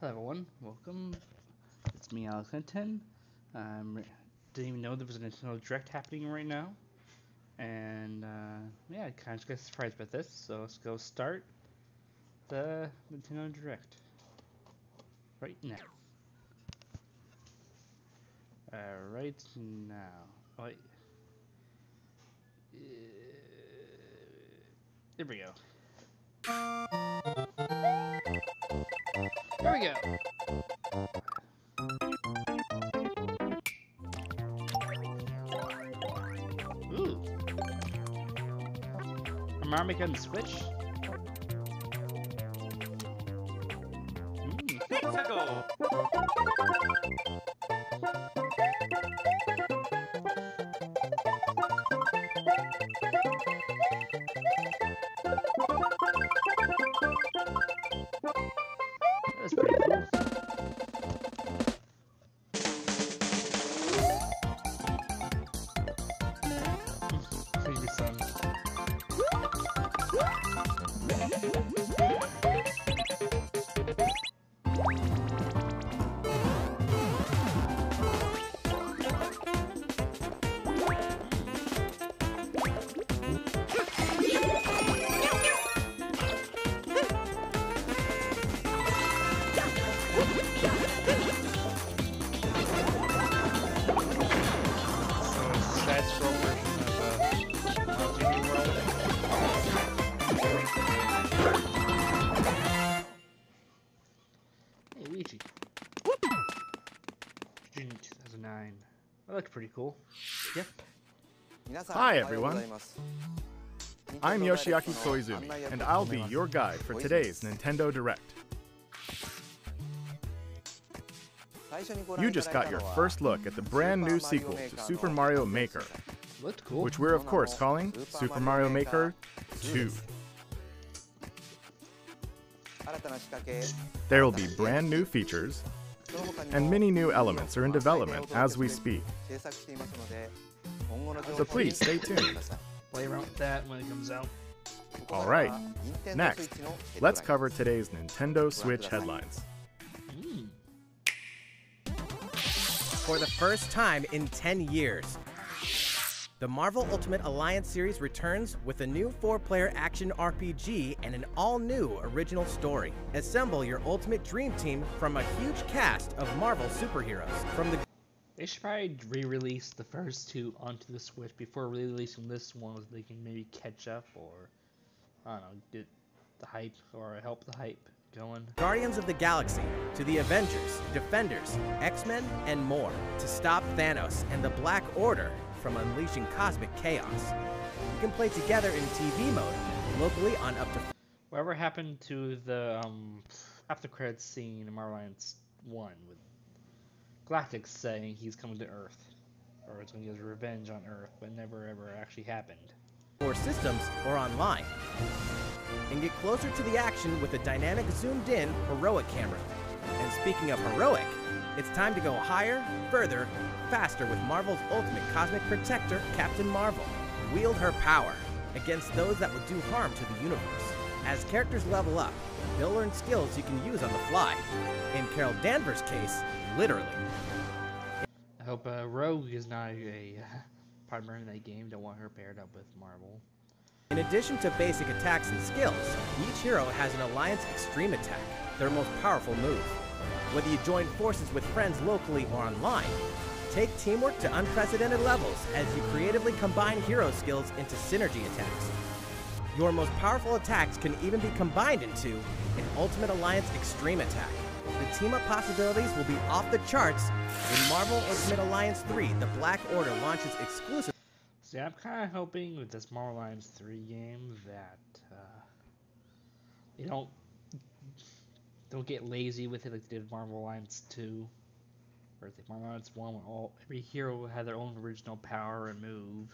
Hello everyone, welcome. It's me, Alex Hinton. Didn't even know there was a Nintendo Direct happening right now, and yeah, I kind of got surprised by this. So let's go start the Nintendo Direct right now. Right now. Oh, wait. Uh, there we go. There we go. Ooh, am I making the Switch? Mm. That's pretty cool. Maybe some. Side scroll version of Mario 3D World. Hey, Luigi. June 2009. That looks pretty cool. Yep. Hi everyone, I'm Yoshiaki Koizumi, and I'll be your guide for today's Nintendo Direct. You just got your first look at the brand new sequel to Super Mario Maker, Looked cool. which we're of course calling Super Mario Maker 2. There will be brand new features, and many new elements are in development as we speak. So please stay tuned. Play around with that when it comes out. Alright, next, let's cover today's Nintendo Switch headlines. Mm. For the first time in 10 years, the Marvel Ultimate Alliance series returns with a new 4-player action RPG and an all-new original story. Assemble your ultimate dream team from a huge cast of Marvel superheroes. From the They should probably re-release the first two onto the Switch before releasing this one, so they can maybe catch up or I don't know, get the hype or help the hype going. Guardians of the Galaxy to the Avengers, Defenders, X-Men, and more to stop Thanos and the Black Order from unleashing cosmic chaos. You can play together in TV mode, locally on up to... Whatever happened to the after credits scene in Marvel Alliance 1 with Galactus saying he's coming to Earth, or it's going to get his revenge on Earth, but never ever actually happened. or systems or online. And get closer to the action with a dynamic zoomed-in heroic camera. And speaking of heroic, it's time to go higher, further, faster with Marvel's ultimate cosmic protector, Captain Marvel. Wield her power against those that would do harm to the universe. As characters level up, they'll learn skills you can use on the fly. In Carol Danvers' case, literally. I hope Rogue is not a partner in that game. Don't want her paired up with Marvel. In addition to basic attacks and skills, each hero has an Alliance Extreme Attack, their most powerful move. Whether you join forces with friends locally or online, take teamwork to unprecedented levels as you creatively combine hero skills into synergy attacks. Your most powerful attacks can even be combined into an Ultimate Alliance Extreme Attack. The team-up possibilities will be off the charts when Marvel Ultimate Alliance 3, The Black Order, launches exclusively. See, I'm kind of hoping with this Marvel Alliance 3 game that they don't get lazy with it like they did Marvel Alliance 2, or like Marvel Alliance 1, where every hero had their own original power and move.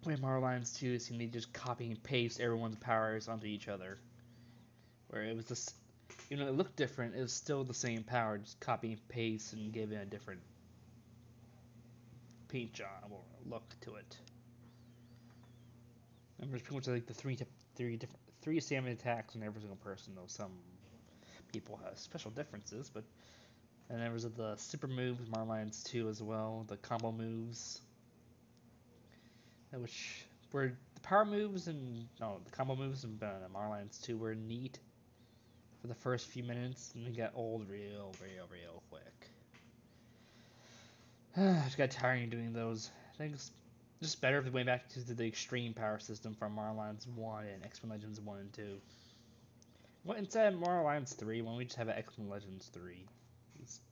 With Marvel Alliance 2, it seemed they just copy and paste everyone's powers onto each other, where it was just, you know, it looked different. It was still the same power, just copy and paste and give it a different paint job or look to it. And there's pretty much like the three stamina attacks on every single person, though some people have special differences, but and there was the super moves, Marvel Alliance 2 as well, the combo moves, which were the power moves and the combo moves in Marvel Alliance 2 were neat for the first few minutes, and they got old real quick. I just got tired of doing those. I think it's just better if they went back to the extreme power system from Marvel Alliance 1 and X-Men Legends 1 and 2. Well, instead of Marvel Alliance 3, why don't we just have an X-Men Legends 3?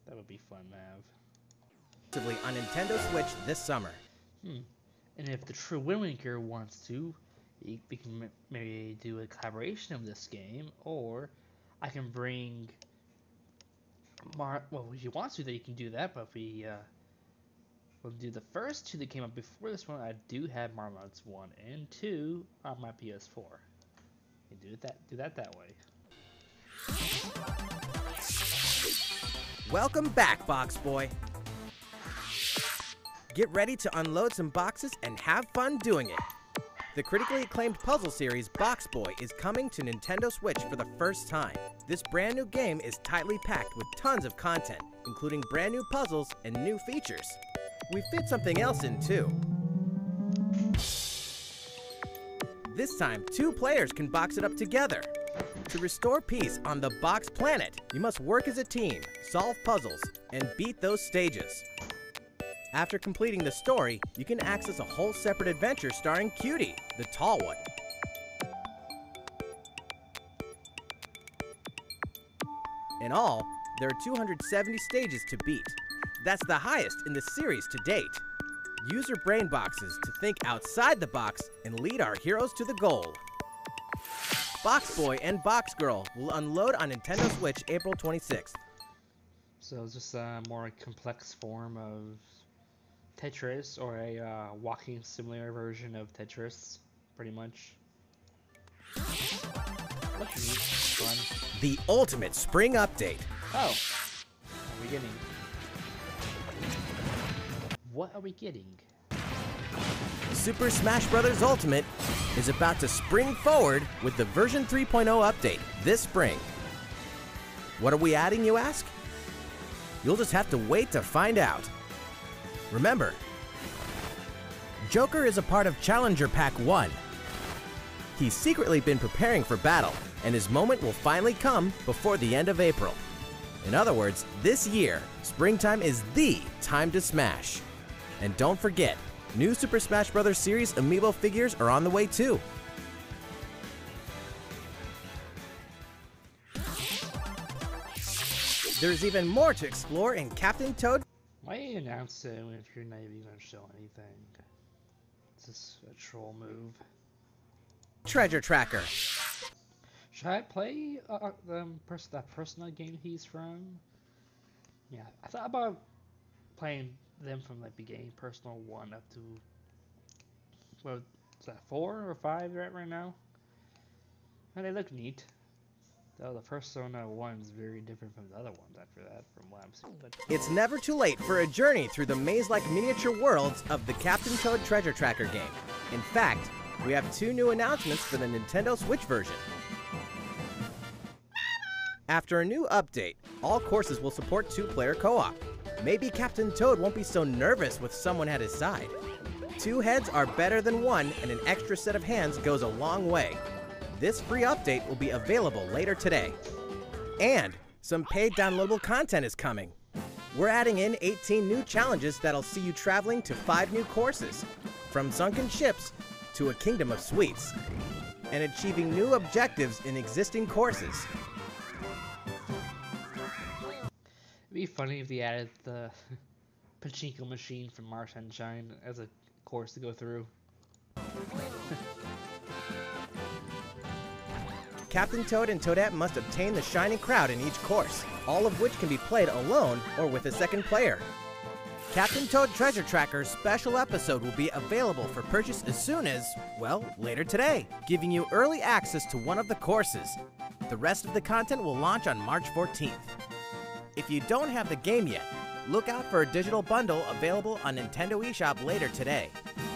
That would be fun to have. On Nintendo Switch this summer. And if the True Wind Waker wants to, we can maybe do a collaboration of this game, or I can bring well, if you want to, then you can do that, but if we we'll do the first two that came up before this one. I do have Marvel Alliance 1 and 2 on my PS4. You do that way. Welcome back, Box Boy. Get ready to unload some boxes and have fun doing it. The critically acclaimed puzzle series Box Boy is coming to Nintendo Switch for the first time. This brand new game is tightly packed with tons of content, including brand new puzzles and new features. We fit something else in too. This time, 2 players can box it up together. To restore peace on the Box Planet, you must work as a team, solve puzzles, and beat those stages. After completing the story, you can access a whole separate adventure starring Cutie, the tall one. In all, there are 270 stages to beat. That's the highest in the series to date. Use your brain boxes to think outside the box and lead our heroes to the goal. Box Boy and Box Girl will unload on Nintendo Switch April 26th. So it's just a more complex form of Tetris, or a walking simulator version of Tetris, pretty much. Looks neat, fun. The ultimate spring update. Oh, what are we getting? What are we getting? Super Smash Bros. Ultimate is about to spring forward with the version 3.0 update this spring. What are we adding, you ask? You'll just have to wait to find out. Remember, Joker is a part of Challenger Pack 1. He's secretly been preparing for battle, and his moment will finally come before the end of April. In other words, this year, springtime is the time to smash. And don't forget, new Super Smash Bros. Series amiibo figures are on the way too. There's even more to explore in Captain Toad. Why announce it if you're not even going to show anything? It's just a troll move. Treasure Tracker. Should I play that personal game he's from? Yeah, I thought about playing them from the beginning, personal 1 up to, what is that, 4 or 5 right now? And they look neat. Though the Persona 1 is very different from the other ones after that, from what I'm seeing. But it's never too late for a journey through the maze-like miniature worlds of the Captain Toad Treasure Tracker game. In fact, we have 2 new announcements for the Nintendo Switch version. After a new update, all courses will support 2-player co-op. Maybe Captain Toad won't be so nervous with someone at his side. 2 heads are better than 1, and an extra set of hands goes a long way. This free update will be available later today. And some paid downloadable content is coming. We're adding in 18 new challenges that'll see you traveling to 5 new courses, from sunken ships to a kingdom of sweets, and achieving new objectives in existing courses. It'd be funny if they added the pachinko machine from Mars Sunshine as a course to go through. Captain Toad and Toadette must obtain the Shining Crowd in each course, all of which can be played alone or with a second player. Captain Toad Treasure Tracker's special episode will be available for purchase as soon as, well, later today, giving you early access to one of the courses. The rest of the content will launch on March 14th. If you don't have the game yet, look out for a digital bundle available on Nintendo eShop later today.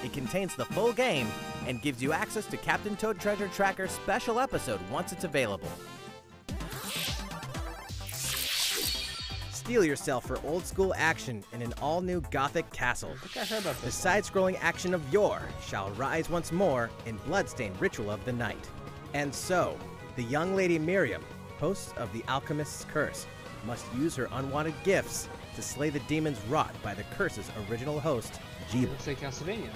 It contains the full game and gives you access to Captain Toad Treasure Tracker's special episode once it's available. steel yourself for old-school action in an all-new Gothic castle. I think I heard about The this. side-scrolling action of yore shall rise once more in Bloodstained Ritual of the Night. And so, the young lady Miriam, host of the Alchemist's Curse, must use her unwanted gifts to slay the demons wrought by the curse's original host, Jeeble. Looks like Castlevania.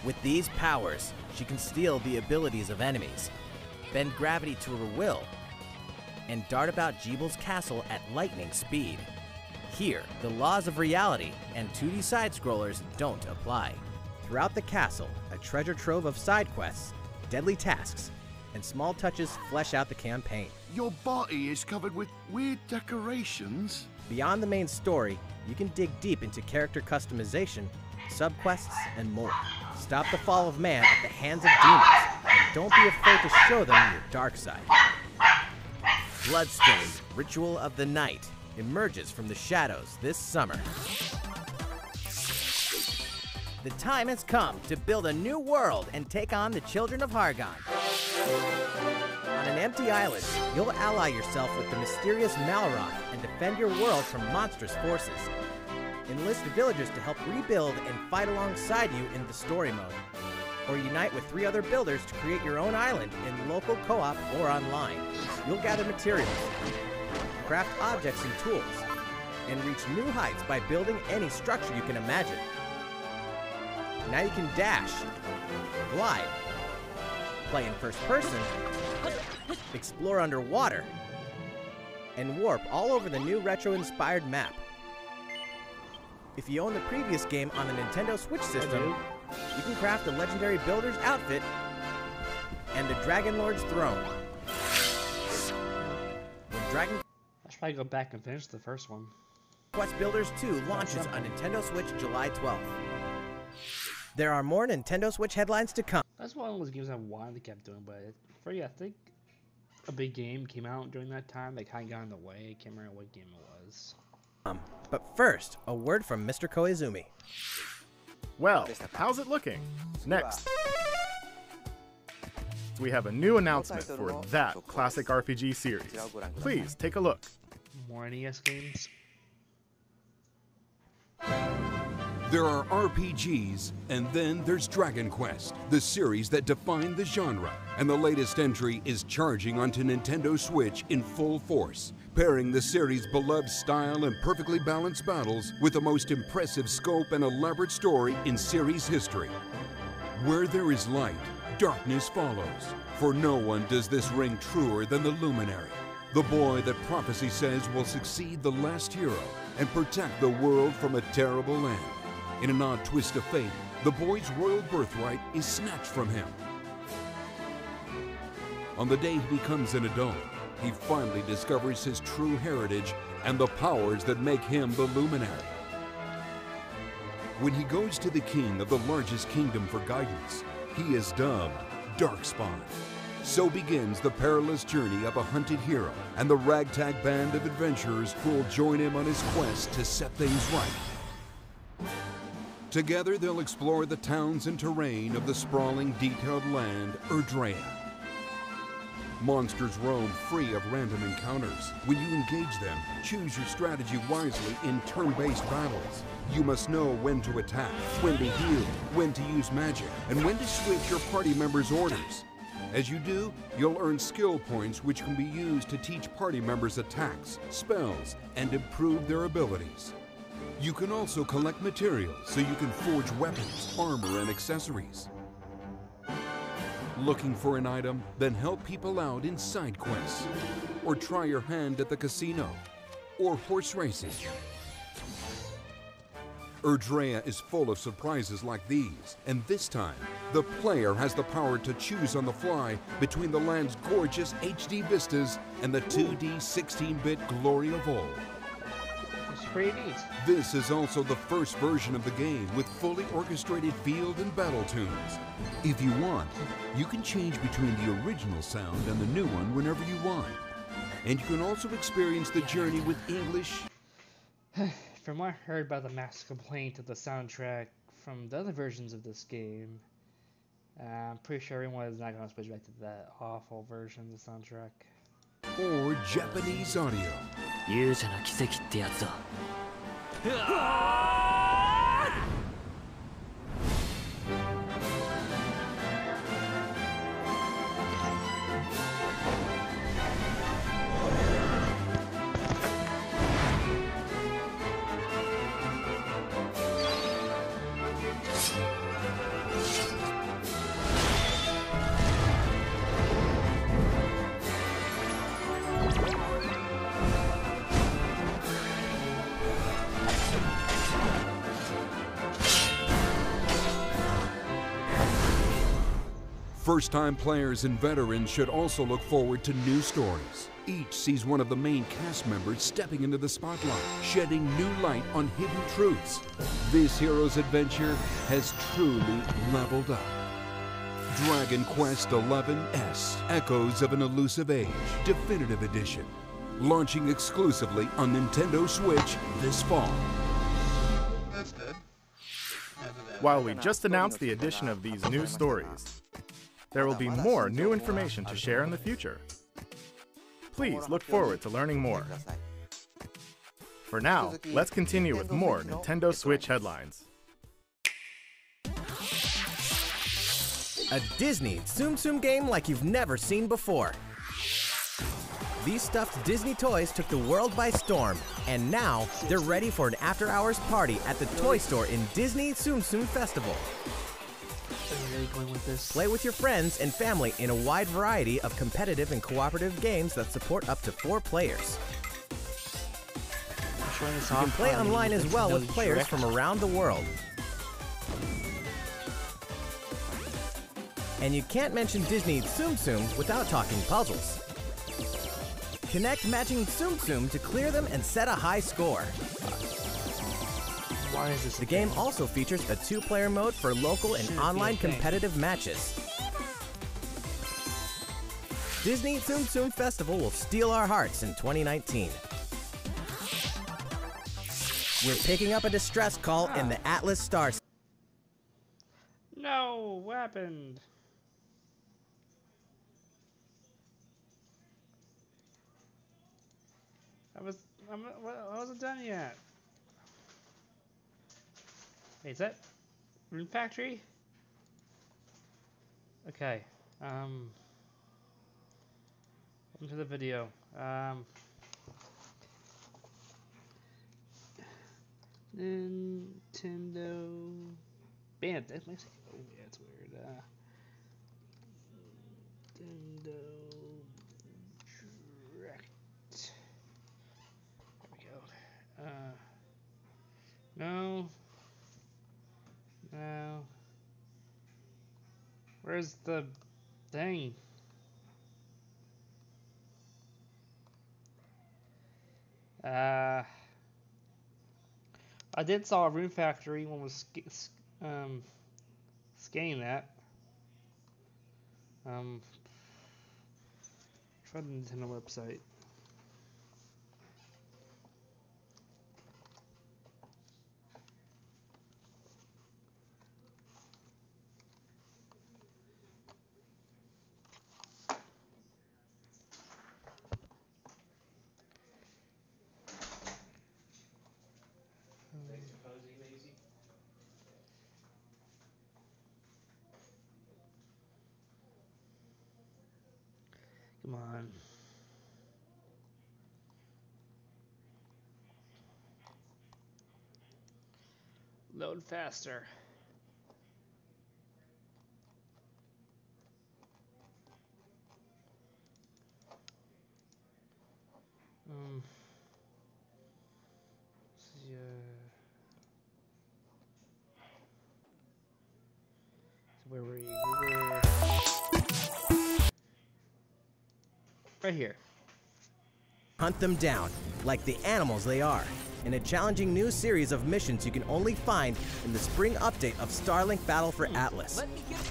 With these powers, she can steal the abilities of enemies, bend gravity to her will, and dart about Jeeble's castle at lightning speed. Here, the laws of reality and 2D side-scrollers don't apply. Throughout the castle, a treasure trove of side quests, deadly tasks, and small touches flesh out the campaign. Your body is covered with weird decorations. Beyond the main story, you can dig deep into character customization, subquests, and more. Stop the fall of man at the hands of demons, and don't be afraid to show them your dark side. Bloodstained Ritual of the Night emerges from the shadows this summer. The time has come to build a new world and take on the children of Hargon. On an empty island, you'll ally yourself with the mysterious Malroth and defend your world from monstrous forces. Enlist villagers to help rebuild and fight alongside you in the story mode. Or unite with 3 other builders to create your own island in local co-op or online. You'll gather materials, craft objects and tools, and reach new heights by building any structure you can imagine. Now you can dash, glide, play in first person, explore underwater, and warp all over the new retro-inspired map. If you own the previous game on the Nintendo Switch system, you can craft the legendary Builder's outfit and the Dragon Lord's throne. When Dragon I should probably go back and finish the first one. Quest Builders 2 launches on Nintendo Switch July 12th. There are more Nintendo Switch headlines to come. That's one of those games I wanted to keep doing, but I think a big game came out during that time that kind of got in the way. I can't remember what game it was. But first, a word from Mr. Koizumi. Well, how's it looking? Next, we have a new announcement for that classic RPG series. Please take a look. More NES games. There are RPGs, and then there's Dragon Quest, the series that defined the genre. And the latest entry is charging onto Nintendo Switch in full force, pairing the series' beloved style and perfectly balanced battles with the most impressive scope and elaborate story in series history. Where there is light, darkness follows. For no one does this ring truer than the Luminary, the boy that prophecy says will succeed the last hero and protect the world from a terrible end. In an odd twist of fate, the boy's royal birthright is snatched from him. On the day he becomes an adult, he finally discovers his true heritage and the powers that make him the Luminary. When he goes to the king of the largest kingdom for guidance, he is dubbed Darkspawn. So begins the perilous journey of a hunted hero and the ragtag band of adventurers who will join him on his quest to set things right. Together they'll explore the towns and terrain of the sprawling, detailed land, Erdrea. Monsters roam free of random encounters. When you engage them, choose your strategy wisely in turn-based battles. You must know when to attack, when to heal, when to use magic, and when to switch your party members' orders. As you do, you'll earn skill points which can be used to teach party members attacks, spells, and improve their abilities. You can also collect materials so you can forge weapons, armor, and accessories. Looking for an item? Then help people out in side quests. Or try your hand at the casino. Or horse racing. Erdrea is full of surprises like these, and this time, the player has the power to choose on the fly between the land's gorgeous HD vistas and the 2D 16-bit glory of old. It's pretty neat. This is also the first version of the game with fully orchestrated field and battle tunes. If you want, you can change between the original sound and the new one whenever you want. And you can also experience the journey with English. From what I heard about the mass complaint of the soundtrack from the other versions of this game, I'm pretty sure everyone is not going to switch back to that awful version of the soundtrack. Or Japanese audio. 勇者の奇跡ってやつだ。First-time players and veterans should also look forward to new stories. Each sees one of the main cast members stepping into the spotlight, shedding new light on hidden truths. This hero's adventure has truly leveled up. Dragon Quest XI-S, Echoes of an Elusive Age, Definitive Edition. Launching exclusively on Nintendo Switch this fall. While we just announced the addition of these new stories, there will be more new information to share in the future. Please look forward to learning more. For now, let's continue with more Nintendo Switch headlines. A Disney Tsum Tsum game like you've never seen before. These stuffed Disney toys took the world by storm, and now they're ready for an after-hours party at the toy store in Disney Tsum Tsum Festival. Really going with this. Play with your friends and family in a wide variety of competitive and cooperative games that support up to 4 players. You can play online as well with players from around the world. And you can't mention Disney Tsum Tsums without talking puzzles. Connect matching Tsum Tsum to clear them and set a high score. Why is this? The game also features a 2-player mode for local and online competitive matches. Disney Tsum Tsum Festival will steal our hearts in 2019. We're picking up a distress call in the Atlas Star. No, what happened? I wasn't done yet. Wait, is that Rune Factory? Okay. Into the video. Nintendo Band. That makes it. Oh, yeah, it's weird. Nintendo Direct. There we go. No. No. Where's the thing? I did saw a Rune Factory. One was scanning that. Try the Nintendo website. Come on. Load faster. See, so where were you? Right here. Hunt them down, like the animals they are, in a challenging new series of missions you can only find in the spring update of Starlink Battle for Atlas.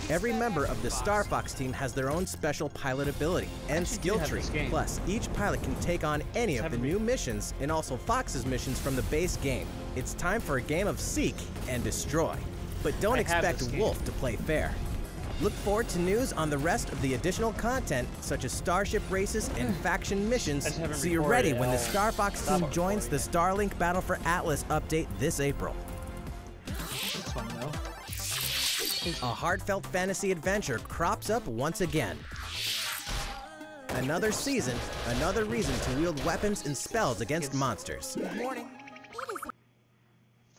Every member of the Star Fox team has their own special pilot ability and skill tree. Plus, each pilot can take on any of the new missions and also Fox's missions from the base game. It's time for a game of seek and destroy. But don't expect Wolf to play fair. Look forward to news on the rest of the additional content, such as starship races and faction missions, so you're ready when the Star Fox team joins the Starlink Battle for Atlas update this April. This one, though. A heartfelt fantasy adventure crops up once again. Another season, another reason to wield weapons and spells against monsters.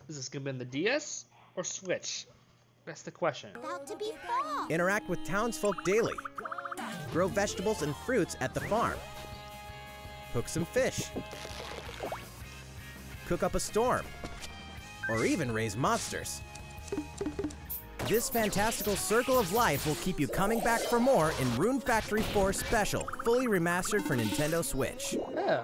Is this gonna be on the DS or Switch? That's the question. About to be fall. Interact with townsfolk daily. Grow vegetables and fruits at the farm. Hook some fish. Cook up a storm. Or even raise monsters. This fantastical circle of life will keep you coming back for more in Rune Factory 4 Special, fully remastered for Nintendo Switch. Yeah.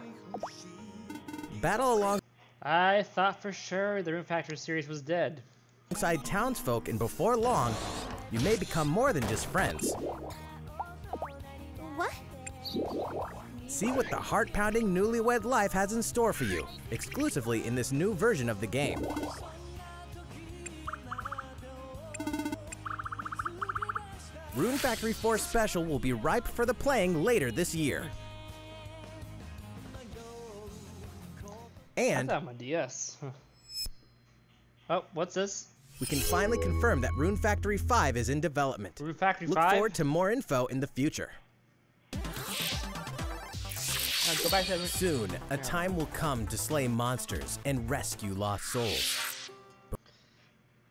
Battle along I thought for sure the Rune Factory series was dead. alongside townsfolk, and before long, you may become more than just friends. What? See what the heart-pounding newlywed life has in store for you, exclusively in this new version of the game. Rune Factory 4 Special will be ripe for the playing later this year. I And thought on my DS. Huh. Oh, what's this? we can finally confirm that Rune Factory 5 is in development. Rune Factory Look 5? forward to more info in the future. Go back to that. Soon, a time will come to slay monsters and rescue lost souls. I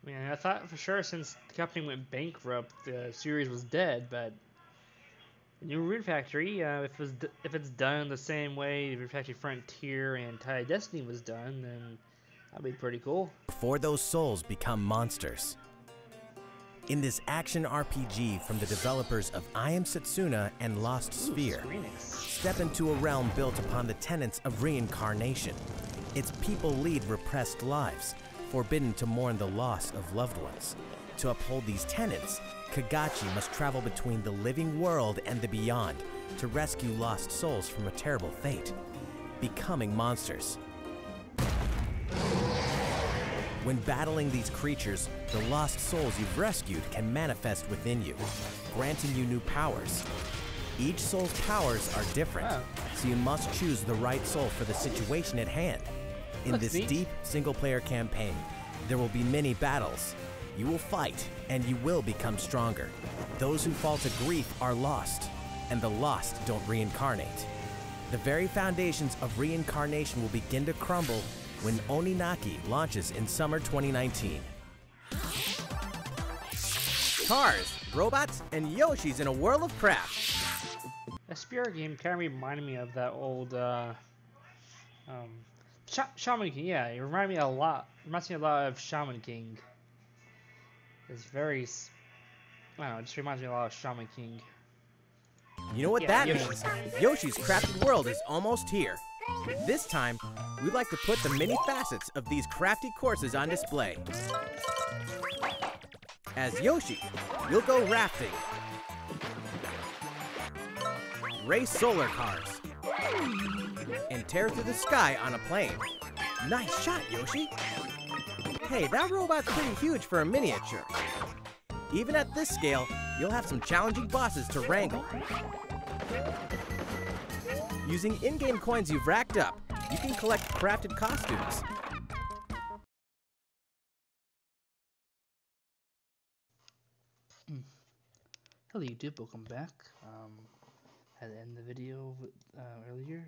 mean, I thought for sure since the company went bankrupt, the series was dead, but the new Rune Factory, if it's done the same way Rune Factory Frontier and Tide Destiny was done, then that'd be pretty cool. Before those souls become monsters. In this action RPG from the developers of I Am Setsuna and Lost Sphere, step into a realm built upon the tenets of reincarnation. Its people lead repressed lives, forbidden to mourn the loss of loved ones. To uphold these tenets, Kagachi must travel between the living world and the beyond to rescue lost souls from a terrible fate, becoming monsters. When battling these creatures, the lost souls you've rescued can manifest within you, granting you new powers. Each soul's powers are different, so you must choose the right soul for the situation at hand. In That's this neat. deep single-player campaign, there will be many battles. You will fight, and you will become stronger. Those who fall to grief are lost, and the lost don't reincarnate. The very foundations of reincarnation will begin to crumble when Oninaki launches in summer 2019. Cars, robots, and Yoshis in a world of crap. That Spirit game kind of reminded me of that old Shaman King. Yeah, it reminded me a lot. Reminds me a lot of Shaman King. It's very, I don't know, it just reminds me a lot of Shaman King. You know what Yeah, that Yoshi. means? Yoshi's Crafted World is almost here. This time, we'd like to put the many facets of these crafty courses on display. As Yoshi, you'll go rafting, race solar cars, and tear through the sky on a plane. Nice shot, Yoshi! Hey, that robot's pretty huge for a miniature. Even at this scale, you'll have some challenging bosses to wrangle. Using in-game coins you've racked up, you can collect crafted costumes. Hello YouTube, welcome back. Had to end the video earlier.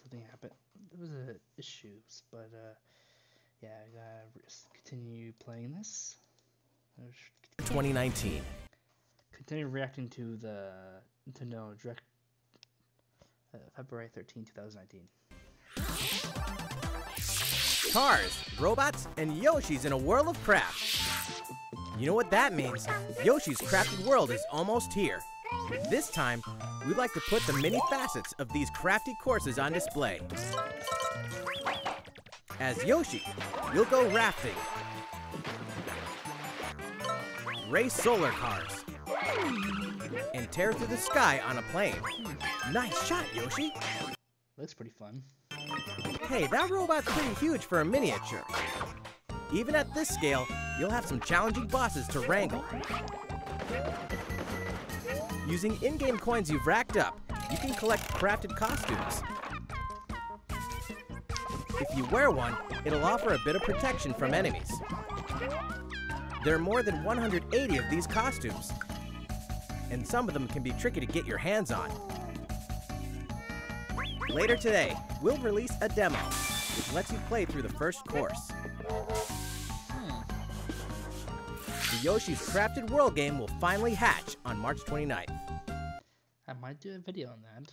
Something happened. There was issues, but yeah, I gotta continue playing this. 2019. Continue reacting to the Nintendo Direct February 13, 2019. Cars, robots, and Yoshis in a world of crap. You know what that means? Yoshi's Crafted World is almost here. This time, we'd like to put the many facets of these crafty courses on display. As Yoshi, you'll go rafting, race solar cars, and tear through the sky on a plane. Nice shot, Yoshi! Looks pretty fun. Hey, that robot's pretty huge for a miniature. Even at this scale, you'll have some challenging bosses to wrangle. Using in-game coins you've racked up, you can collect crafted costumes. If you wear one, it'll offer a bit of protection from enemies. There are more than 180 of these costumes, and some of them can be tricky to get your hands on. Later today, we'll release a demo, which lets you play through the first course. The Yoshi's Crafted World game will finally hatch on March 29th. I might do a video on that,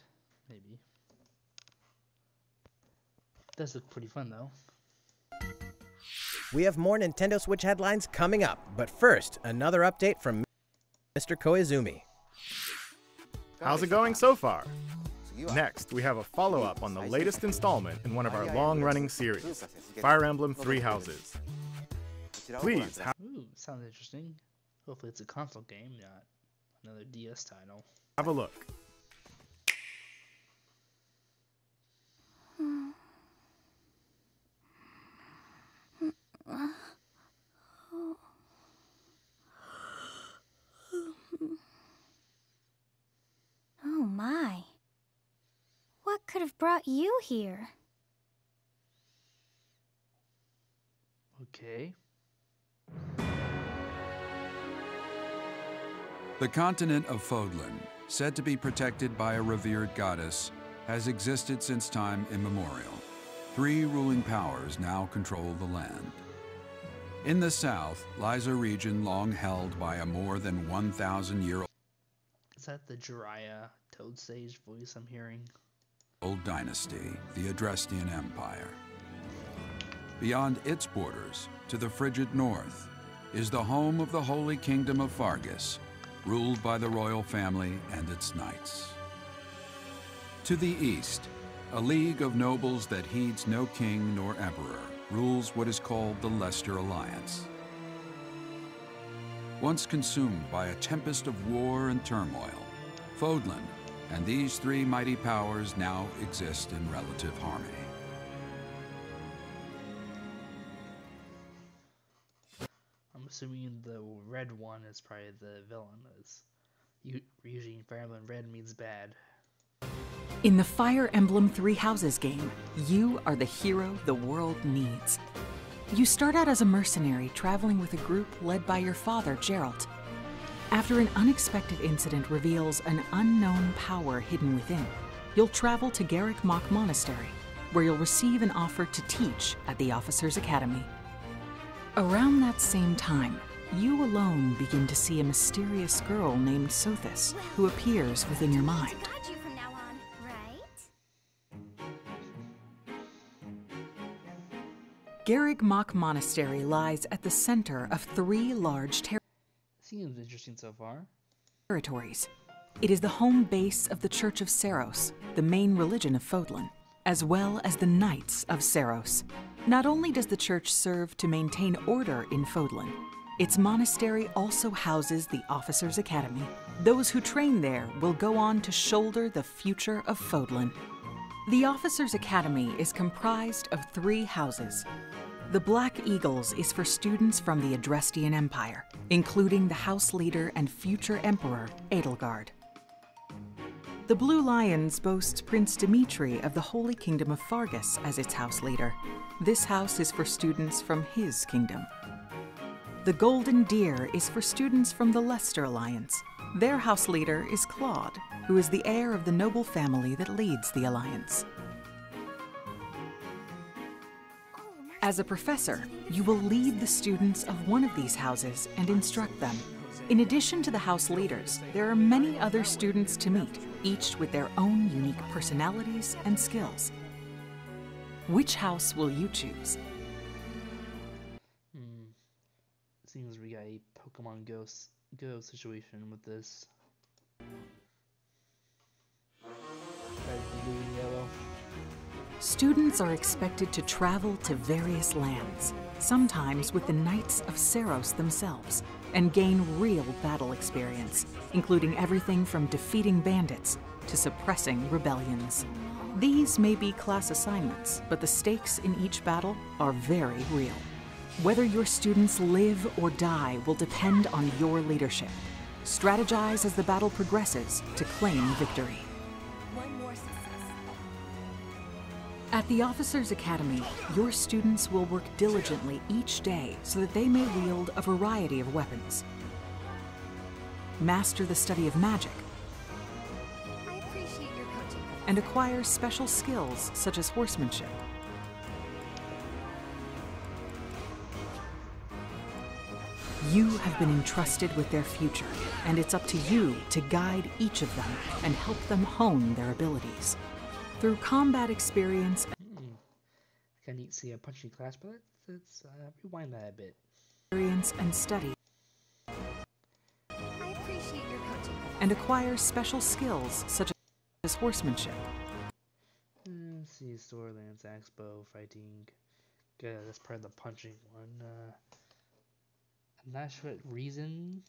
maybe. It does look pretty fun though. We have more Nintendo Switch headlines coming up, but first, another update from Mr. Koizumi. How's it going so far? Next, we have a follow-up on the latest installment in one of our long-running series, Fire Emblem Three Houses. Please, Ooh, sounds interesting. Hopefully it's a console game, not another DS title. have a look. Oh my. What could have brought you here? Okay. The continent of Fodlan, said to be protected by a revered goddess, has existed since time immemorial. 3 ruling powers now control the land. In the south lies a region long held by a more than 1,000-year-old Is that the Jiraiya Toad Sage voice I'm hearing? dynasty, the Adrestian Empire. Beyond its borders, to the frigid north, is the home of the Holy Kingdom of Faerghus, ruled by the royal family and its knights. To the east, a league of nobles that heeds no king nor emperor rules what is called the Leicester Alliance. Once consumed by a tempest of war and turmoil, Fodlan and these 3 mighty powers now exist in relative harmony. I'm assuming the red one is probably the villain, as usually in Fire Emblem red means bad. In the Fire Emblem Three Houses game, you are the hero the world needs. You start out as a mercenary traveling with a group led by your father, Geralt. After an unexpected incident reveals an unknown power hidden within, you'll travel to Garreg Mach Monastery, where you'll receive an offer to teach at the Officers' Academy. Around that same time, you alone begin to see a mysterious girl named Sothis, who appears within your mind. Guide you from now on, right? Garreg Mach Monastery lies at the center of 3 large Seems interesting so far. territories. It is the home base of the Church of Seiros, the main religion of Fodlan, as well as the Knights of Seiros. Not only does the church serve to maintain order in Fodlan, its monastery also houses the Officers' Academy. Those who train there will go on to shoulder the future of Fodlan. The Officers' Academy is comprised of 3 houses. The Black Eagles is for students from the Adrestian Empire, including the house leader and future emperor, Edelgard. The Blue Lions boasts Prince Dimitri of the Holy Kingdom of Faerghus as its house leader. This house is for students from his kingdom. The Golden Deer is for students from the Leicester Alliance. Their house leader is Claude, who is the heir of the noble family that leads the Alliance. As a professor, you will lead the students of one of these houses and instruct them. In addition to the house leaders, there are many other students to meet, each with their own unique personalities and skills. Which house will you choose? Seems we got a Pokemon Go situation with this. Red, blue, and yellow. Students are expected to travel to various lands, sometimes with the Knights of Seiros themselves, and gain real battle experience, including everything from defeating bandits to suppressing rebellions. These may be class assignments, but the stakes in each battle are very real. Whether your students live or die will depend on your leadership. Strategize as the battle progresses to claim victory. One more success. At the Officers Academy, your students will work diligently each day so that they may wield a variety of weapons. Master the study of magic I appreciate your coaching. and acquire special skills such as horsemanship. You have been entrusted with their future, and it's up to you to guide each of them and help them hone their abilities. Through combat experience Kind of neat to see a punching class, but let's rewind that a bit. and study, I appreciate your coaching. and acquire special skills such as horsemanship. Let's see, sword, lance, axe, bow, fighting. Good, that's part of the punching one. I'm not sure what reason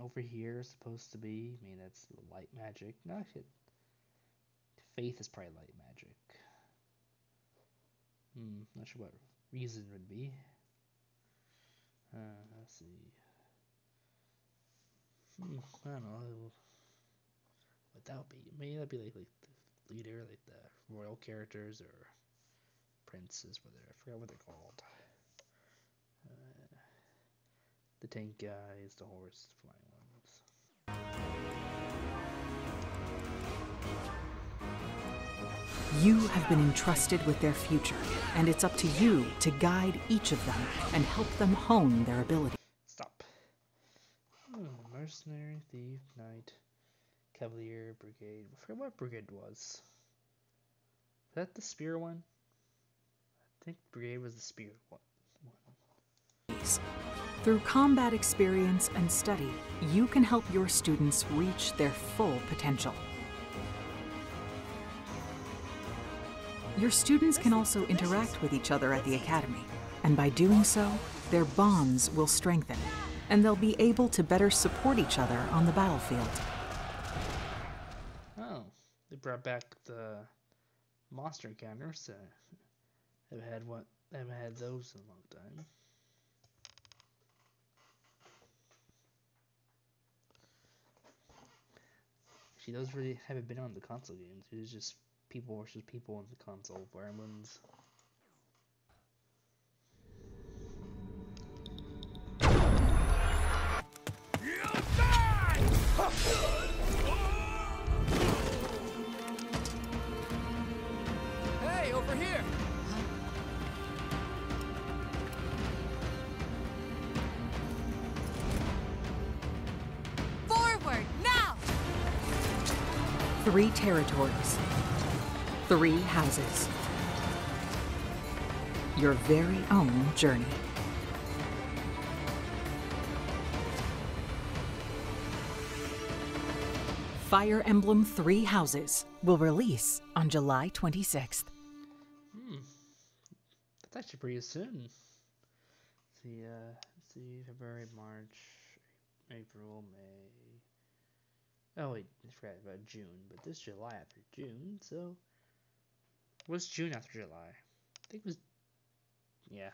over here is supposed to be. I mean, that's light magic. No, shit. Faith is probably light magic. Not sure what reason would be. Let's see. I don't know what that would be. Maybe that'd be like the leader, like the royal characters or princes. I forgot what they're called. The tank guy is the horse, flying ones. You have been entrusted with their future, and it's up to you to guide each of them and help them hone their ability. Stop. Mercenary, thief, knight, cavalier, brigade. I forget what brigade was. Was that the spear one? I think brigade was the spear one. Through combat experience and study, you can help your students reach their full potential. Your students can also interact with each other at the academy, and by doing so, their bonds will strengthen, and they'll be able to better support each other on the battlefield. Oh, they brought back the monster encounters. Haven't had those in a long time. Actually, those really haven't been on the console games. It was just people versus people in the console Fire Emblems. Hey, over here! Forward, now! 3 territories, 3 houses. Your very own journey. Fire Emblem 3 Houses will release on July 26th. That's actually pretty soon. Let's see, February, March, April, May. Oh wait, I forgot about June, but this July after June, so what's June after July? I think it was, yeah.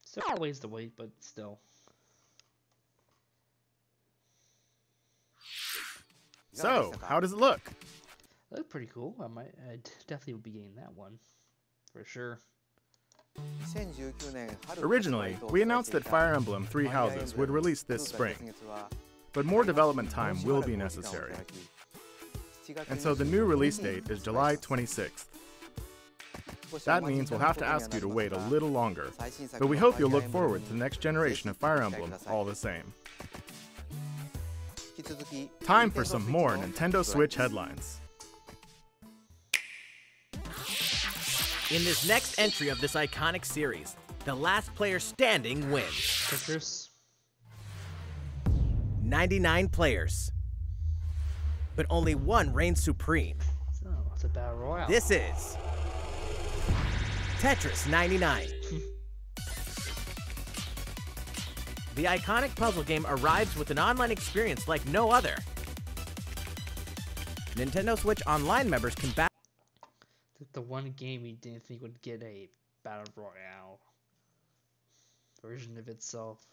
Still a ways to wait, but still. So, how does it look? That looked pretty cool. I definitely would be getting that one, for sure. Originally, we announced that Fire Emblem 3 Houses would release this spring, but more development time will be necessary. And so the new release date is July 26th. That means we'll have to ask you to wait a little longer, but we hope you'll look forward to the next generation of Fire Emblem all the same. Time for some more Nintendo Switch headlines. In this next entry of this iconic series, the last player standing wins. Pictures. 99 players. But only one reigns supreme. So, it's a battle royale. This is Tetris 99. The iconic puzzle game arrives with an online experience like no other. Nintendo Switch Online members can battle. The one game we didn't think would get a battle royale. version of itself.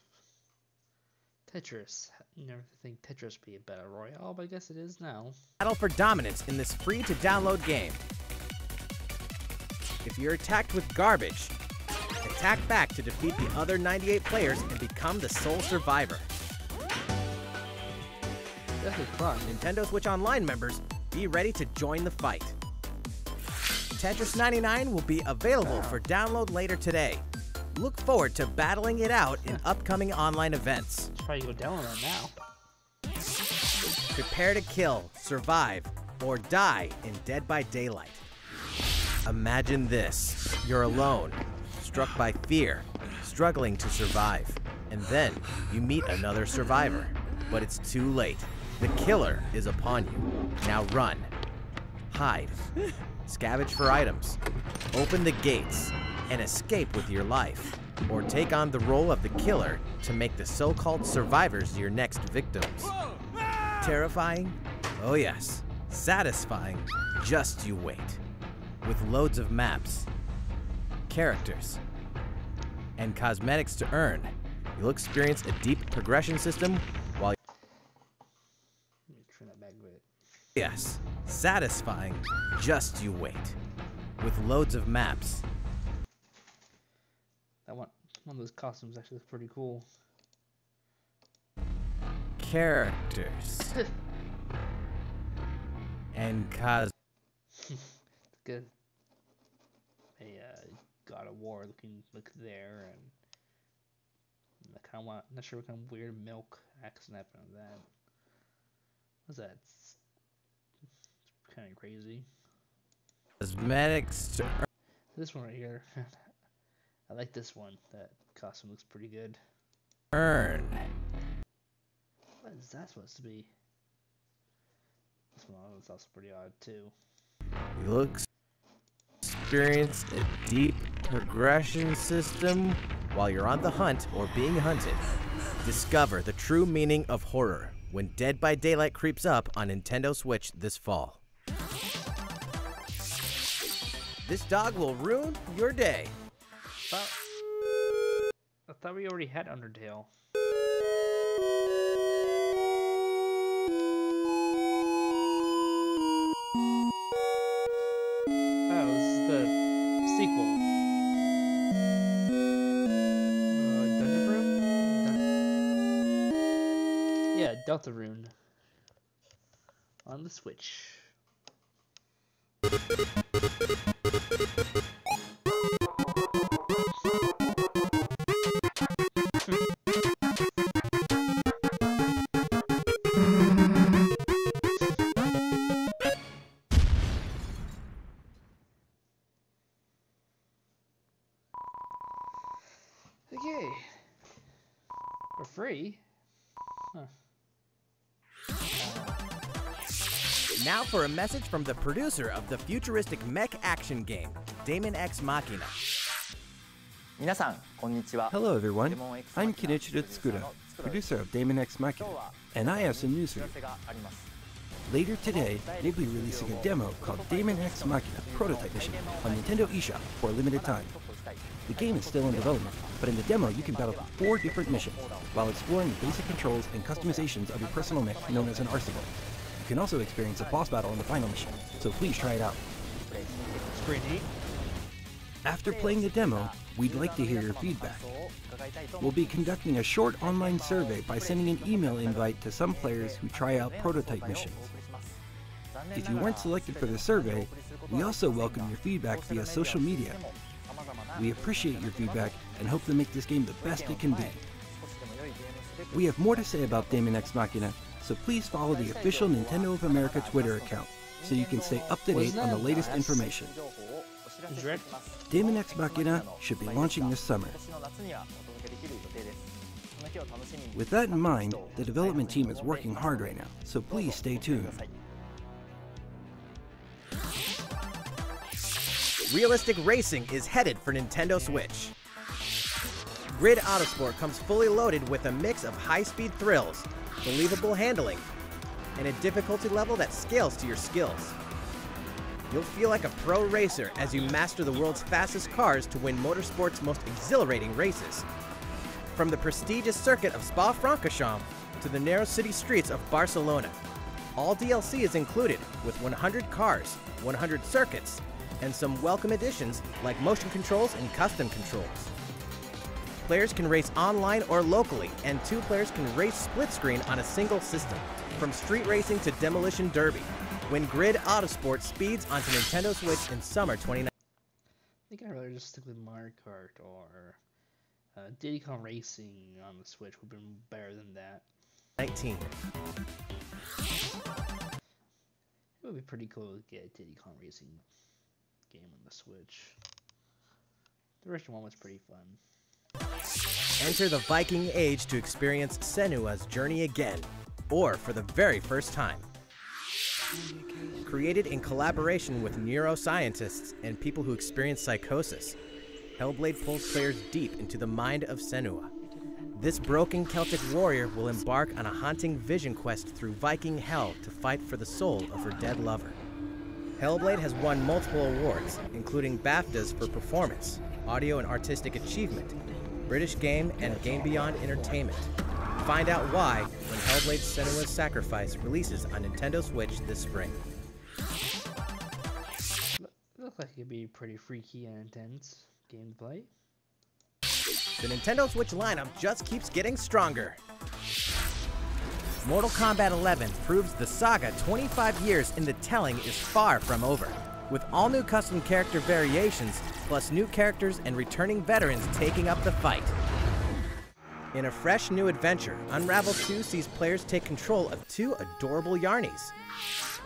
Tetris. You never think Tetris would be a battle royale, but I guess it is now. Battle for dominance in this free-to-download game. If you're attacked with garbage, attack back to defeat the other 98 players and become the sole survivor. Definitely fun. Nintendo Switch Online members, be ready to join the fight. Tetris 99 will be available for download later today. Look forward to battling it out in upcoming online events. Should probably go download it now. Prepare to kill, survive, or die in Dead by Daylight. Imagine this. You're alone, struck by fear, struggling to survive. And then you meet another survivor. But it's too late. The killer is upon you. Now run. Hide. Scavenge for items. Open the gates and escape with your life. Or take on the role of the killer to make the so-called survivors your next victims. Terrifying? Oh yes. Satisfying? Just you wait. With loads of maps, characters, and cosmetics to earn, you'll experience a deep progression system while... Turn that back a bit. Yes. Satisfying? Just you wait. With loads of maps. That one of those costumes actually looks pretty cool. Characters. and Good. A God of War looking look there, and I kind of want. Not sure what kind of weird milk accent happened on that. What's that? It's kind of crazy. Cosmetics. This one right here. I like this one. That costume looks pretty good. Earn. What is that supposed to be? This one is also pretty odd too. You'll experience a deep progression system while you're on the hunt or being hunted. Discover the true meaning of horror when Dead by Daylight creeps up on Nintendo Switch this fall. This dog will ruin your day. I thought we already had Undertale. Oh, this is the sequel. Deltarune? Yeah, Deltarune. On the Switch. Okay. For free? Huh. Now for a message from the producer of the futuristic mech action game, Daemon X Machina. Hello everyone, I'm Kenichiro Tsukuda, producer of Daemon X Machina, and I have some news for you. Later today, they'll be releasing a demo called Daemon X Machina Prototype Mission on Nintendo eShop for a limited time. The game is still in development, but in the demo you can battle 4 different missions while exploring the basic controls and customizations of your personal mech known as an arsenal. You can also experience a boss battle in the final mission, so please try it out. It's pretty neat. After playing the demo, we'd like to hear your feedback. We'll be conducting a short online survey by sending an email invite to some players who try out prototype missions. If you weren't selected for the survey, we also welcome your feedback via social media. We appreciate your feedback and hope to make this game the best it can be. We have more to say about Daemon X Machina, so please follow the official Nintendo of America Twitter account so you can stay up to date on the latest information. Daemon X Machina should be launching this summer. With that in mind, the development team is working hard right now, so please stay tuned. Realistic racing is headed for Nintendo Switch. Grid Autosport comes fully loaded with a mix of high-speed thrills, believable handling, and a difficulty level that scales to your skills. You'll feel like a pro racer as you master the world's fastest cars to win motorsport's most exhilarating races. From the prestigious circuit of Spa-Francorchamps to the narrow city streets of Barcelona, all DLC is included with 100 cars, 100 circuits, and some welcome additions like motion controls and custom controls. Players can race online or locally, and 2 players can race split screen on a single system. From street racing to demolition derby, when Grid Autosport speeds onto Nintendo Switch in summer 2019. I think I'd rather just stick with Mario Kart or Diddy Kong Racing on the Switch would have been better than that. 19. It would be pretty cool to get a Diddy Kong Racing game on the Switch. The original one was pretty fun. Enter the Viking Age to experience Senua's journey again, or for the very first time. Created in collaboration with neuroscientists and people who experience psychosis, Hellblade pulls players deep into the mind of Senua. This broken Celtic warrior will embark on a haunting vision quest through Viking hell to fight for the soul of her dead lover. Hellblade has won multiple awards, including BAFTAs for performance, audio and artistic achievement, British Game, and Game Beyond Entertainment. Find out why when Hellblade: Senua's Sacrifice releases on Nintendo Switch this spring. Looks like it could be pretty freaky and intense gameplay. The Nintendo Switch lineup just keeps getting stronger. Mortal Kombat 11 proves the saga 25 years in the telling is far from over, with all new custom character variations, plus new characters and returning veterans taking up the fight. In a fresh new adventure, Unravel 2 sees players take control of 2 adorable Yarnies.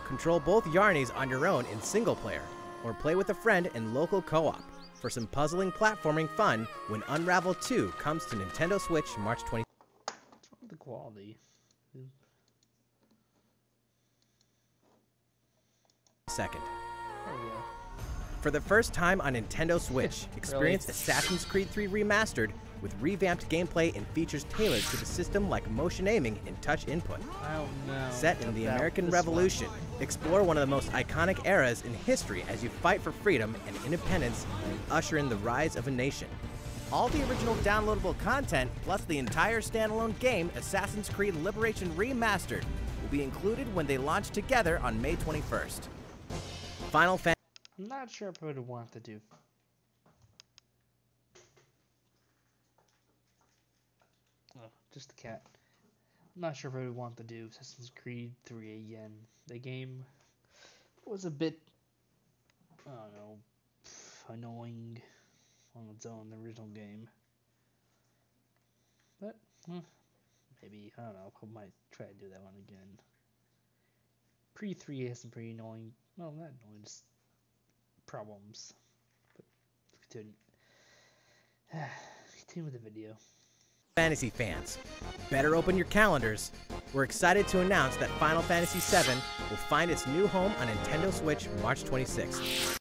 Control both Yarnies on your own in single player, or play with a friend in local co-op for some puzzling platforming fun when Unravel 2 comes to Nintendo Switch March 20. What's wrong with the quality? Second. There we go. For the first time on Nintendo Switch, experience Assassin's Creed 3 Remastered with revamped gameplay and features tailored to the system like motion aiming and touch input. Oh no. Set in the American Revolution, explore one of the most iconic eras in history as you fight for freedom and independence and usher in the rise of a nation. All the original downloadable content, plus the entire standalone game, Assassin's Creed Liberation Remastered, will be included when they launch together on May 21st. Final Fantasy. I'm not sure if I would want to do. Oh, just the cat. I'm not sure if I would want to do Assassin's Creed 3 again. The game was a bit, I don't know, annoying on its own, the original game. But, maybe, I don't know, I might try to do that one again. Pre-3 has some pretty annoying, well, not annoying, just problems. But continue. Continue with the video. Fantasy fans, better open your calendars. We're excited to announce that Final Fantasy VII will find its new home on Nintendo Switch March 26th.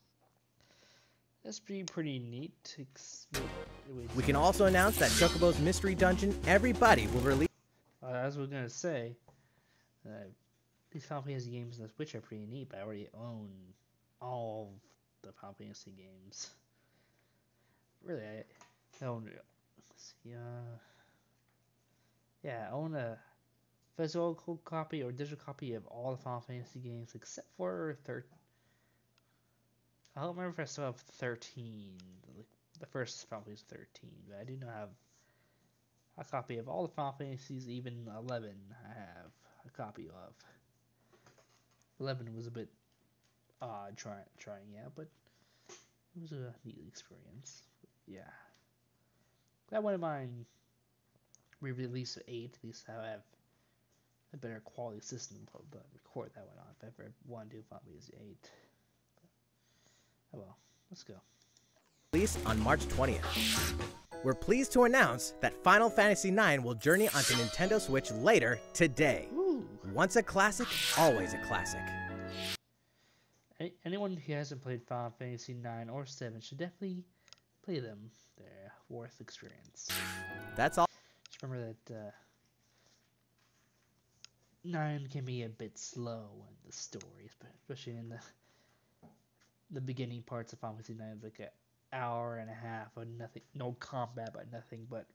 That's pretty neat. We can also announce that Chocobo's Mystery Dungeon Everybody will release. As I was gonna say, these Final Fantasy games on the Switch are pretty neat, but I already own all of the Final Fantasy games. Really, I own. Let's see, yeah, I own a physical copy or digital copy of all the Final Fantasy games except for I don't remember if I still have 13, the first Final Fantasy 13, but I do not have a copy of all the Final Fantasies, even 11 I have a copy of. 11 was a bit odd trying out, but it was a neat experience. Yeah. I wouldn't mind re-release of 8, at least I have a better quality system to record that one on if I ever want to do Final Fantasy 8. Oh well, let's go. Released on March 20th. We're pleased to announce that Final Fantasy IX will journey onto Nintendo Switch later today. Ooh. Once a classic, always a classic. Anyone who hasn't played Final Fantasy 9 or 7 should definitely play them. They're worth experience. That's all. Just remember that 9 can be a bit slow in the stories, but especially in the beginning parts of Final Fantasy 9, like an hour and a half of nothing, no combat, but nothing but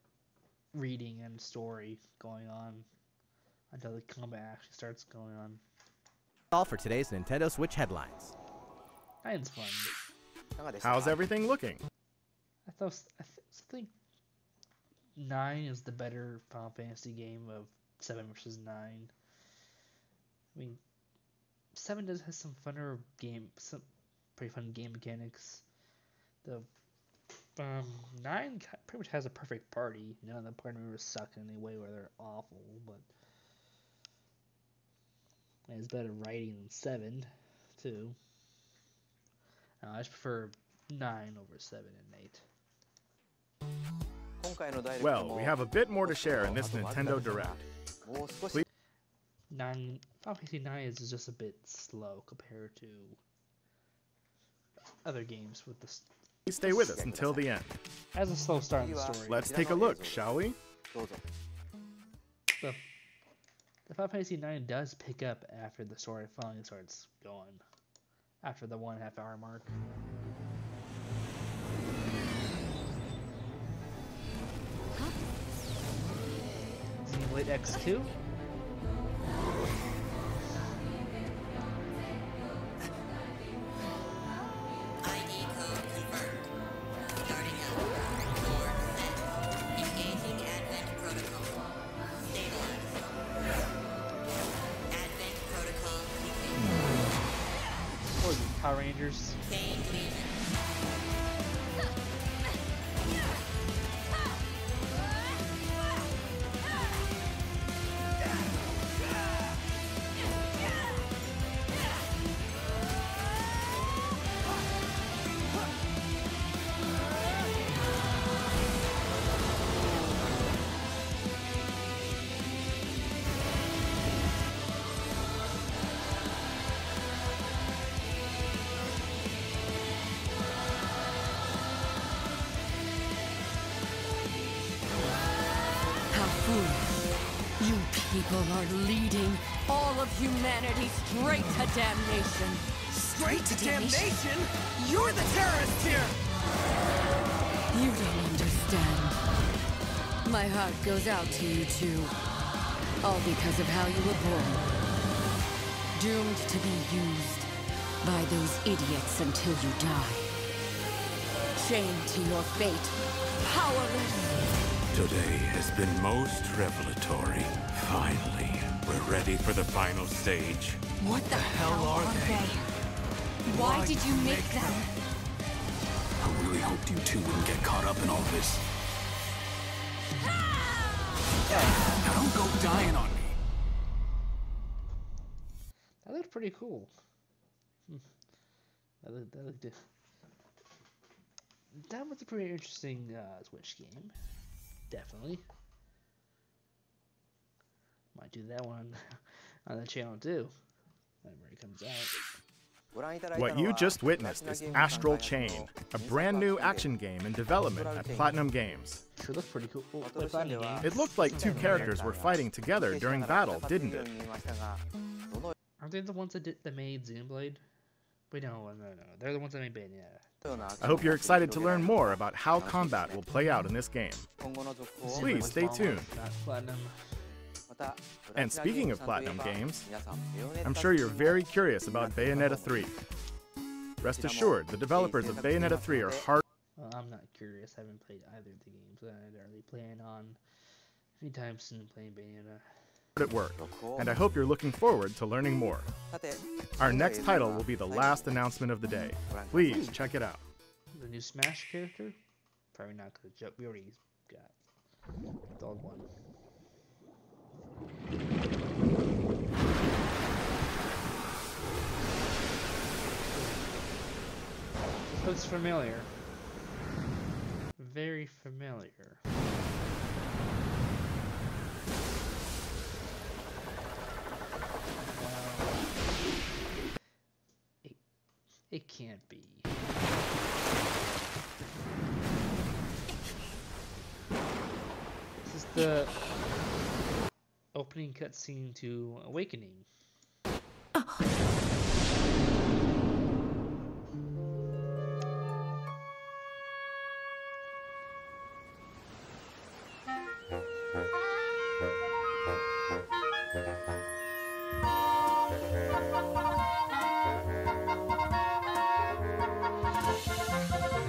reading and story going on until the combat actually starts going on. All for today's Nintendo Switch headlines. Nine's fun. How's everything looking? I think 9 is the better Final Fantasy game of 7 versus 9. I mean, 7 does have some funner some pretty fun game mechanics. The 9 pretty much has a perfect party. None of the party members suck in any way where they're awful, but it's better writing than 7 too. I just prefer 9 over 7 and 8. Well, we have a bit more to share in this Nintendo Direct. Please. Final Fantasy 9 is just a bit slow compared to other games with the. Please stay with us until the end. Has a slow start in the story. Let's take a look, shall we? The Final Fantasy 9 does pick up after the story finally starts going. After the 1.5 hour mark. Xenoblade X2? ID code confirmed. Starting up. Core set. Engaging Advent protocol. Stabilized. Advent protocol complete. What is it, Power Rangers? Chain Legion. You people are leading all of humanity straight to damnation. Straight to damnation? You're the terrorist here! You don't understand. My heart goes out to you two. All because of how you were born. Doomed to be used by those idiots until you die. Chained to your fate. Powerless. Today has been most revelatory. Finally, we're ready for the final stage. What the hell are they? Why did you make them? I really hoped you two wouldn't get caught up in all this. Now don't go dying on me. That looked pretty cool. That was a pretty interesting Switch game. Definitely. Might do that one on the channel too, whenever it comes out. What you just witnessed is Astral Chain, a brand new action game in development at Platinum Games. It looked pretty cool. It looked like two characters were fighting together during battle, didn't it? Aren't they the ones that made Xenoblade? Wait, no, they're the ones that made Bayonetta. I hope you're excited to learn more about how combat will play out in this game. Please stay tuned. And speaking of Platinum Games, I'm sure you're very curious about Bayonetta 3. Rest assured, the developers of Bayonetta 3 are hard. Well, I'm not curious. I haven't played either of the games. I don't really plan on any time soon playing Bayonetta. At work, and I hope you're looking forward to learning more. Our next title will be the last announcement of the day. Please check it out. The new Smash character? Probably not, because we already got the old one. This looks familiar. Very familiar. It can't be. This is the opening cutscene to Awakening.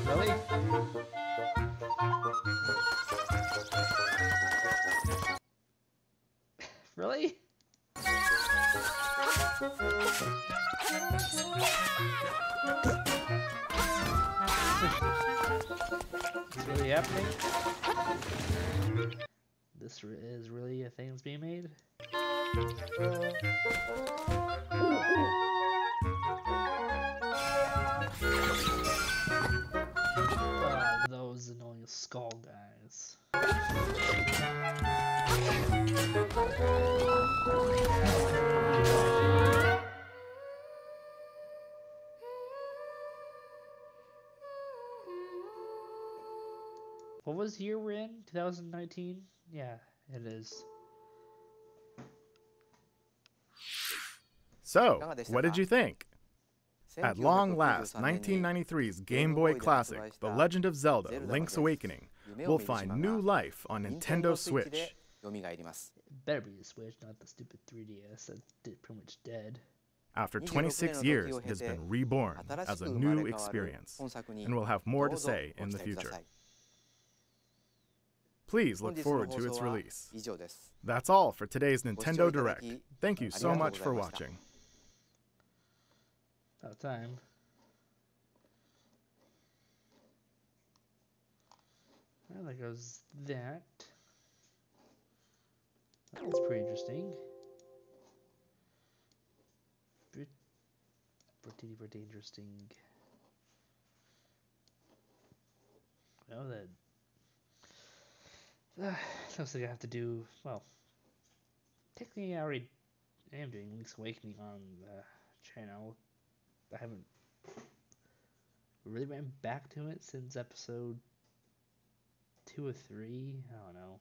Really? Really? It's really happening? This is really a thing that's being made? Those annoying skull guys. What was year we're in? 2019? Yeah, it is. So, what did you think? At long last, 1993's Game Boy Classic, The Legend of Zelda: Link's Awakening, will find new life on Nintendo Switch. It better be the Switch, not the stupid 3DS that did pretty much dead. After 26 years, it has been reborn as a new experience, and will have more to say in the future. Please look forward to its release. That's all for today's Nintendo Direct. Thank you so much for watching. About time. Well, there goes that. That was pretty interesting. Pretty interesting. Well, that looks like I have to do, well, technically I already am doing Link's Awakening on the channel. I haven't really went back to it since episode 2 or 3. I don't know.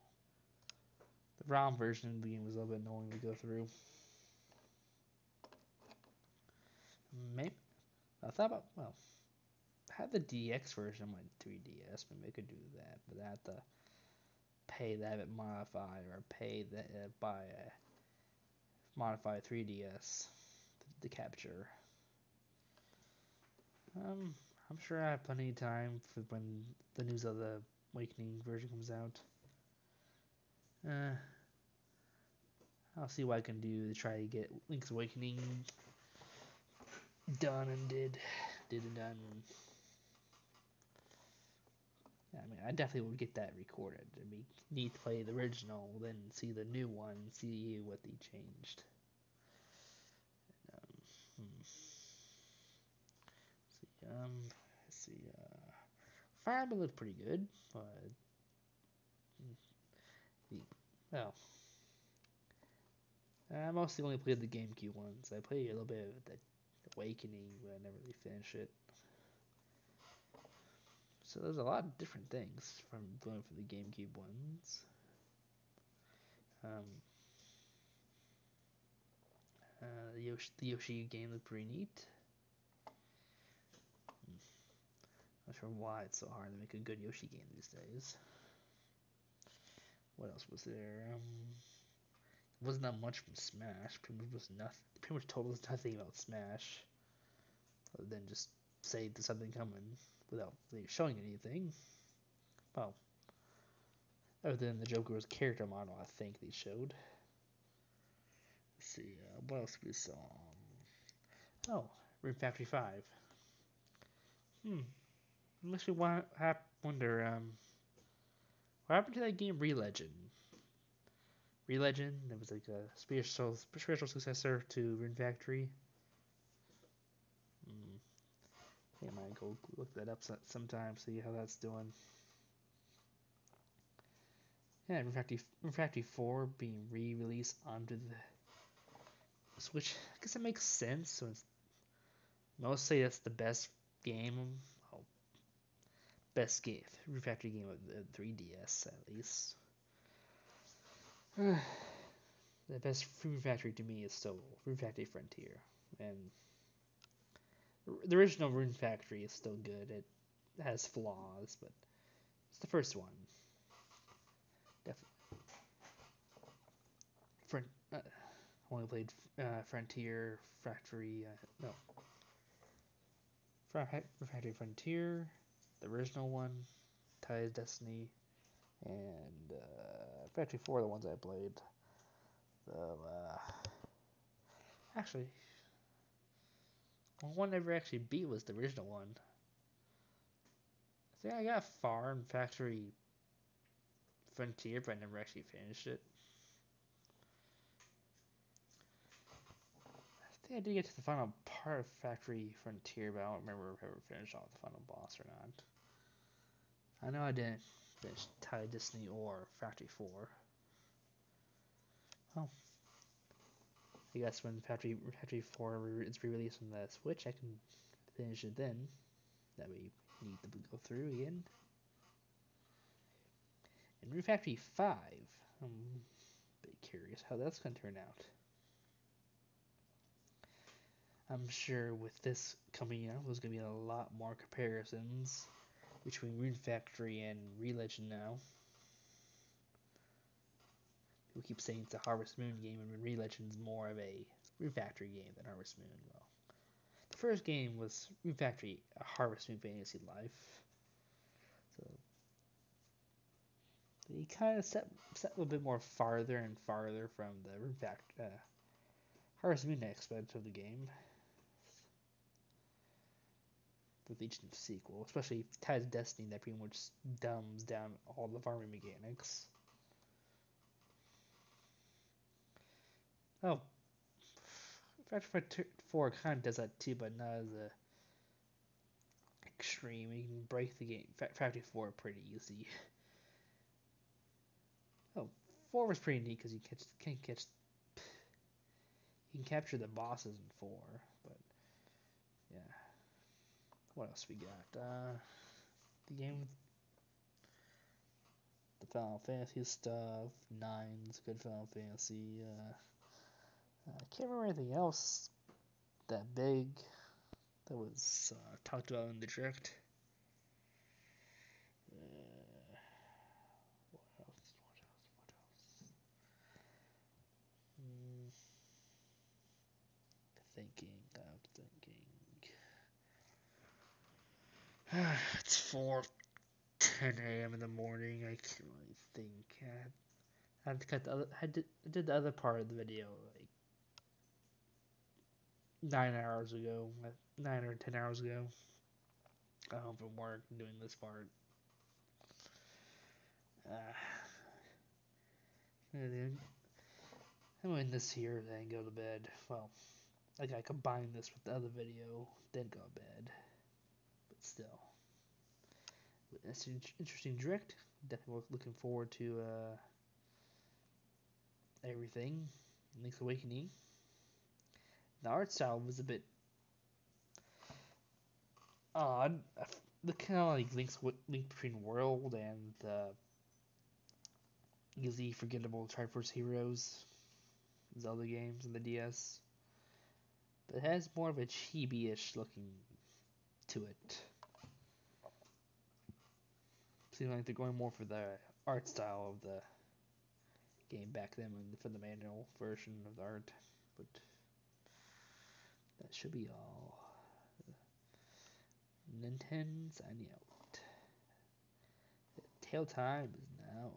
The ROM version of the game was a little bit annoying to go through. Maybe I thought about, well, I had the DX version of my 3DS. Maybe I could do that, but I have to pay to have it modified, or pay that buy a modified 3DS to capture. I'm sure I have plenty of time for when the news of the Awakening version comes out. I'll see what I can do to try to get Link's Awakening done and did and done. Yeah, I mean, I definitely would get that recorded. It'd be neat to play the original, then see the new one, see what they changed. Let's see. Fire Emblem looked pretty good, but well, I mostly only played the GameCube ones. I played a little bit of the Awakening, but I never really finished it. So there's a lot of different things from going for the GameCube ones. The Yoshi game looked pretty neat. Not sure why it's so hard to make a good Yoshi game these days. What else was there? Wasn't that much from Smash. Pretty much told us nothing about Smash, other than just say there's something coming without really showing anything. Well, other than the Joker's character model, I think they showed. Let's see, what else we saw? Oh, Rune Factory 5. Makes me wonder, what happened to that game, Relegend? Relegend, that was like a spiritual successor to Rune Factory. I might go look that up sometime, see how that's doing. Yeah, Rune Factory 4 being re-released onto the Switch. I guess that makes sense. So it's mostly that's the best game. Best game, Rune Factory game of the 3DS at least. The best Rune Factory to me is still Rune Factory Frontier, and the original Rune Factory is still good. It has flaws, but it's the first one. Definitely. only played Frontier, Factory, Factory Frontier, the original one, Tides Destiny, and Factory 4 are the ones I played. So, actually, one I never actually beat was the original one. I think I got far in Factory Frontier, but I never actually finished it. I think I did get to the final part of Factory Frontier, but I don't remember if I ever finished off the final boss or not. I know I didn't finish Tide Destiny or Factory 4. Oh. I guess when Factory 4 is re-released on the Switch, I can finish it then. That way you need to go through again. And Rune Factory 5, I'm a bit curious how that's going to turn out. I'm sure with this coming out, there's going to be a lot more comparisons between Rune Factory and Re-Legend now. People keep saying it's a Harvest Moon game, and Re-Legend's more of a Rune Factory game than Harvest Moon. Well, the first game was Rune Factory, a Harvest Moon Fantasy Life. So they kind of set a little bit more farther and farther from the Rune Factory, Harvest Moon aspect of the game. With each new sequel, especially Tides of Destiny, that pretty much dumbs down all the farming mechanics. Oh, Factory 4 kind of does that too, but not as extreme. You can break the game. Factory 4 pretty easy. Oh, 4 was pretty neat because you can capture the bosses in 4, but yeah. What else we got? The game, the Final Fantasy stuff. 9's good Final Fantasy. I can't remember anything else that big that was talked about in the direct. What else? I'm thinking. It's 4:10 a.m. in the morning. I can't really think. I had to cut the other. I did the other part of the video like 9 hours ago, 9 or 10 hours ago. I home from work doing this part. And when this here, then go to bed. Well, like I combine this with the other video, then go to bed. But still, it's an interesting direct. Definitely looking forward to everything. Link's Awakening. The art style was a bit odd. The kind of like link between World and easy forgettable Triforce Heroes, Zelda games in the DS. But it has more of a chibi-ish looking to it. Seems like they're going more for the art style of the game back then for the manual version of the art. But that should be all. Nintendo signing out. Tale time is now